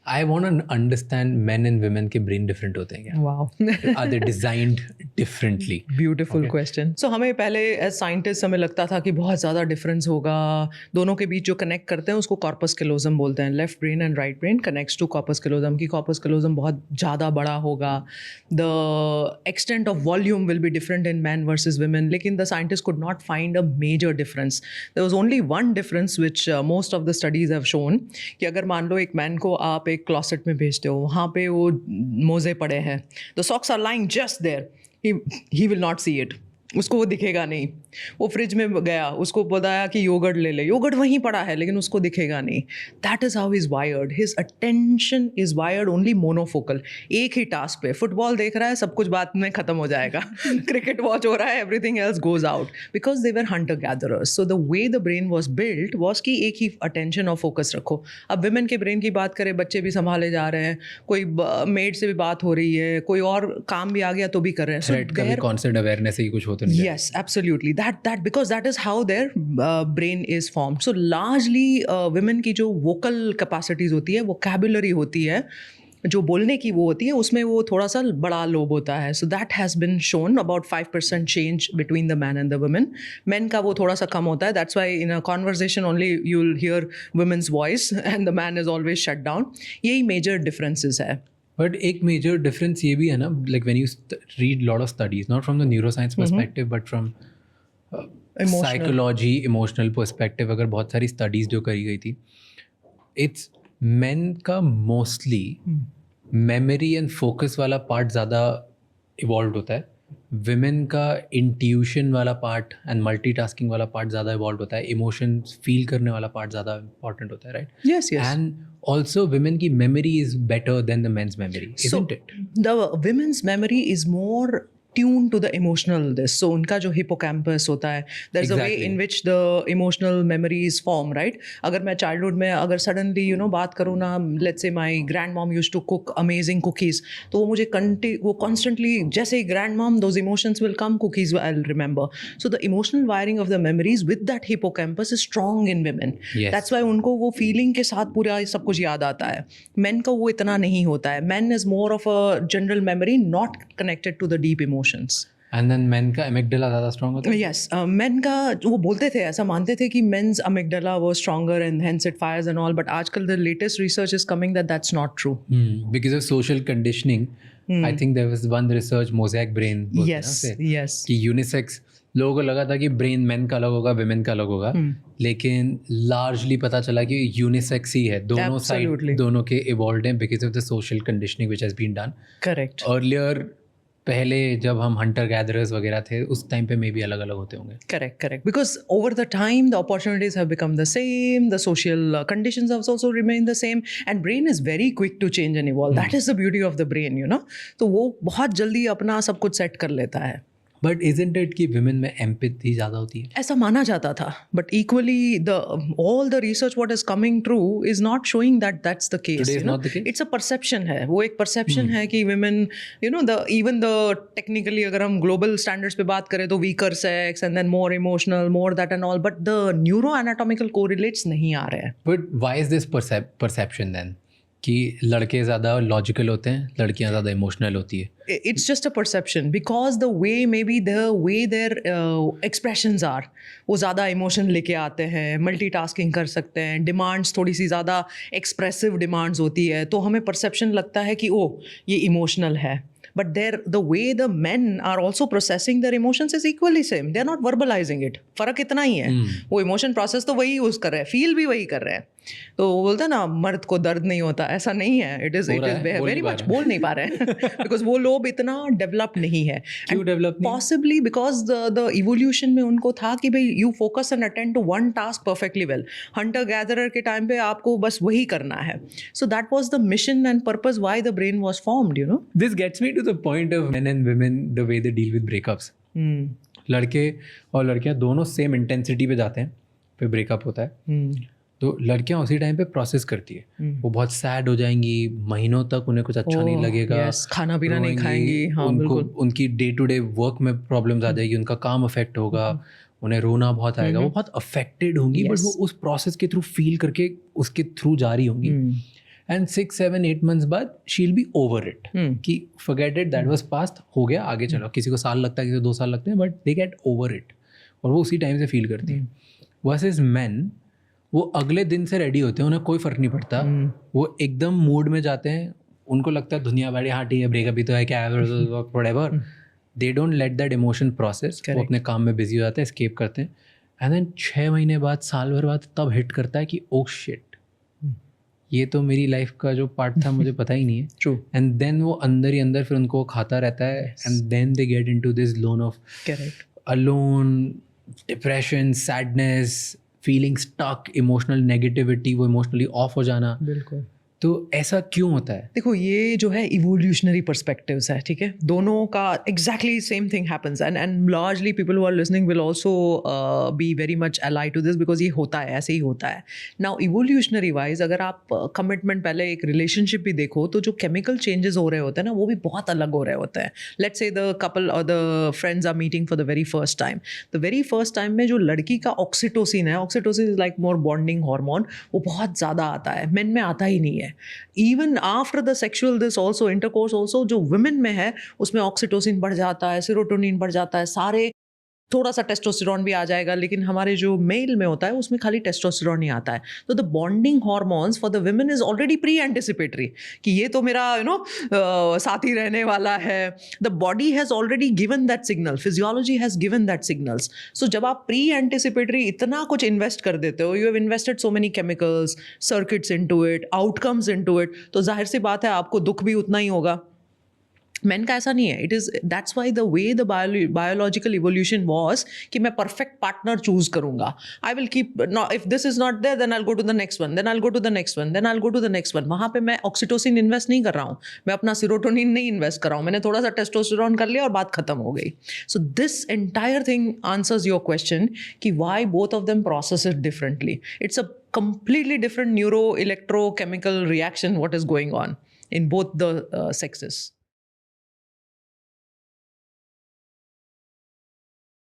I want to understand men and women के brain different होते हैं क्या? Wow. Are they designed differently? Beautiful question. So हमें पहले as scientists हमें लगता था कि बहुत ज़्यादा difference होगा, दोनों के बीच जो connect करते हैं उसको corpus callosum बोलते हैं. Left brain and right brain connects to corpus callosum की corpus callosum बहुत ज़्यादा बड़ा होगा. The extent of volume will be different in men versus women. लेकिन the scientists could not find a major difference. There was only one difference which most of the studies have shown कि अगर मान लो एक man को आप एक closet में भेजते हो, वहाँ पे वो मोजे पड़े हैं, the socks are lying just there, he will not see it, उसको वो दिखेगा नहीं. वो फ्रिज में गया, उसको बताया कि योगर्ट ले ले, योगर्ट वहीं पड़ा है लेकिन उसको दिखेगा नहीं. That is how is wired. His attention is wired only monofocal. एक ही टास्क पे. फुटबॉल देख रहा है, सब कुछ बाद में ख़त्म हो जाएगा. क्रिकेट वॉच हो रहा है, everything else goes out because they were Hunter gatherers. So the way the brain was built was कि एक ही अटेंशन और फोकस रखो. अब विमेन के ब्रेन की बात करें, बच्चे भी संभाले जा रहे हैं, कोई मेड से भी बात हो रही है, कोई और काम भी आ गया तो भी कर रहे हैं. थ्रेट का भी कॉन्सेप्ट अवेयरनेस ही कुछ होता नहीं है. Yes, absolutely. That because that is how their brain is formed. So largely women की जो vocal capacities होती है, vocabulary होती है, जो बोलने की वो होती है, उसमें वो थोड़ा सा बड़ा लोब होता है. So that has been shown about 5% change between the man and the women. Men का वो थोड़ा सा कम होता है. That's why in a conversation only you'll hear women's voice and the man is always shut down. यही major differences है. But एक major difference ये भी है ना, like when you read lot of studies, not from the neuroscience perspective but from psychology, emotional perspective, अगर बहुत सारी स्टडीज जो करी गई थी, इट्स मेन का मोस्टली मेमोरी एंड फोकस वाला पार्ट ज़्यादा इवॉल्व होता है. विमेन का इंट्यूशन वाला पार्ट एंड मल्टीटास्किंग वाला पार्ट ज़्यादा इवॉल्व होता है. इमोशंस फील करने वाला पार्ट ज़्यादा इंपॉर्टेंट होता है, right? Yes, yes. And also women की memory is better than the men's memory, isn't it? The women's memory is more tuned to the emotional this. So उनका जो hippocampus होता है, there's a way Exactly. in which the emotional memory is formed, right? अगर मैं childhood में अगर suddenly बात करूँ ना, let's say my grandmom used to cook amazing cookies, तो वो मुझे वो constantly, जैसे ही grandmom, those emotions will come, cookies I'll remember. So the emotional wiring of the memories with that hippocampus is strong in women. Yes. That's why उनको वो feeling के साथ पूरा सब कुछ याद आता है. Men का वो इतना नहीं होता है. Men is more of a general memory, not connected to the deep emotions. And then men का एमिगडाला ज़्यादा स्ट्रॉन्ग होता है. Yes, men का वो बोलते थे, ऐसा मानते थे कि men's amygdala was stronger and hence it fires and all, but आजकल the latest research is coming that that's not true. Because of social conditioning, I think there was one research, mosaic brain बोलते हैं ना Yes, उसे, yes. कि unisex लोगों को लगा था कि ब्रेन मेन का अलग होगा, विमेन का अलग होगा, लेकिन लार्जली पता चला कि यूनिसेक्स ही है. दोनों Absolutely. साइड दोनों के इवॉल्व हैं because of the social conditioning which has been done. Correct. Earlier पहले जब हम हंटर गैदरर्स वगैरह थे, उस टाइम पे मे भी अलग अलग होते होंगे. Correct. Because over the time, the opportunities have become the same, the social conditions have also remained the same, and brain is very quick to change and evolve. That is the beauty of the brain, तो वो बहुत जल्दी अपना सब कुछ set कर लेता है. बट इजंट इट कि विमेन में एम्पैथी ज़्यादा होती है? ऐसा माना जाता था, but equally all the research what is coming through is not showing that that's the case. Today is not the case? It's a perception है, वो एक perception है कि women, even the technically अगर हम global standards पे बात करें तो weaker sex and then more emotional, more that and all, but the neuroanatomical correlates नहीं आ रहे हैं. But why is this perception then कि लड़के ज़्यादा लॉजिकल होते हैं, लड़कियाँ ज़्यादा इमोशनल होती है? It's just a perception because the way their expressions are, वो ज़्यादा emotion लेके आते हैं, multitasking कर सकते हैं, demands थोड़ी सी ज़्यादा expressive demands होती है, तो हमें perception लगता है कि ये emotional है. But the way the men are also processing their emotions is equally same. They are not verbalizing it. फर्क इतना ही है. वो emotion process तो वही यूज़ कर रहे हैं, feel भी वही कर रहे हैं. तो वो बोलते हैं ना, मर्द को दर्द नहीं होता, ऐसा नहीं है. It is very much बोल नहीं पा रहे हैं because वो लोग इतना डेवलप नहीं है. क्यों डेवलप नहीं? Possibly because the evolution में उनको था कि भाई you focus and attend to one task perfectly well. Hunter gatherer के टाइम पे आपको बस वही करना है. So that was the mission and purpose why the brain was formed. This gets me to the point of men and women, the way they deal with breakups. लड़के और लड़कियां दोनों सेम इंटेंसिटी पे जाते हैं, फिर ब्रेकअप होता है. तो लड़कियां उसी टाइम पे प्रोसेस करती है. वो बहुत सैड हो जाएंगी, महीनों तक उन्हें कुछ अच्छा नहीं लगेगा, खाना पीना नहीं खाएंगी, उनको उनकी डे टू डे वर्क में प्रॉब्लम्स आ जाएगी, उनका काम अफेक्ट होगा, उन्हें रोना बहुत आएगा, वो बहुत अफेक्टेड होंगी. बट वो उस प्रोसेस के थ्रू फील करके उसके थ्रू जा रही होंगी. एंड 6, 7, 8 months बाद she will be over it कि forget it, that was past, हो गया, आगे चलो. किसी को साल लगता है, किसी को 2 साल लगते हैं, but they get over it और वो उसी टाइम से फील करती है. वर्सेस मेन, वो अगले दिन से रेडी होते हैं, उन्हें कोई फ़र्क नहीं पड़ता. वो एकदम मूड में जाते हैं, उनको लगता है दुनिया बड़ी, हाँ ठीक है, ब्रेकअप ही तो है, क्या है, whatever. They don't let that emotion process. वो अपने काम में बिजी हो जाते हैं, एस्केप करते हैं. एंड देन 6 महीने बाद, साल भर बाद तब हिट करता है कि ओह शिट, ये तो मेरी लाइफ का जो पार्ट था, मुझे पता ही नहीं है. True. एंड देन वो अंदर ही अंदर फिर उनको खाता रहता है. And then they get into this lone of alone, depression, sadness, feeling stuck, emotional negativity, वो इमोशनली ऑफ हो जाना. बिल्कुल. तो ऐसा क्यों होता है? देखो, ये जो है इवोल्यूशनरी पर्सपेक्टिव्स है, ठीक है. दोनों का exactly same thing happens and largely people who are listening will also be very much allied to this, because ये होता है, ऐसे ही होता है. नाउ इवोल्यूशनरी वाइज अगर आप कमिटमेंट पहले एक रिलेशनशिप भी देखो, तो जो केमिकल चेंजेस हो रहे होते हैं ना, वो भी बहुत अलग हो रहे होते हैं. लेट्स से द कपल और the friends are meeting for the very first time. The very first time में जो लड़की का ऑक्सीटोसिन है, oxytocin is like more bonding hormone, वो बहुत ज़्यादा आता है. मेन में आता ही नहीं है. Even after the sexual this also, intercourse also, जो वुमेन में है उसमें ऑक्सीटोसिन बढ़ जाता है, सेरोटोनिन बढ़ जाता है, सारे, थोड़ा सा टेस्टोस्टेरॉन भी आ जाएगा. लेकिन हमारे जो मेल में होता है उसमें खाली टेस्टोस्टेरॉन ही आता है. तो the bonding hormones for the women is already pre anticipatory कि ये तो मेरा साथी रहने वाला है. The body has already given that signal, physiology has given that signals. So जब आप प्री एंटिसिपेटरी इतना कुछ इन्वेस्ट कर देते हो, you have invested so many chemicals, circuits into it, outcomes into it, तो जाहिर सी बात है आपको दुख भी उतना ही होगा. मैन का ऐसा नहीं है. It is, that's why the way the biological evolution was कि मैं परफेक्ट पार्टनर चूज करूंगा. I will keep, if this is not there then I will go to the next one, then I will go to the next one, then I will go to the next one. वहाँ पे मैं oxytocin invest नहीं कर रहा हूँ, मैं अपना serotonin नहीं इन्वेस्ट कर रहा हूँ, मैंने थोड़ा सा टेस्टोस्टेरॉन कर लिया और बात खत्म हो गई. So this entire thing answers your question कि why both of them process it differently. It's a completely different neuroelectrochemical reaction what is going on in both the sexes.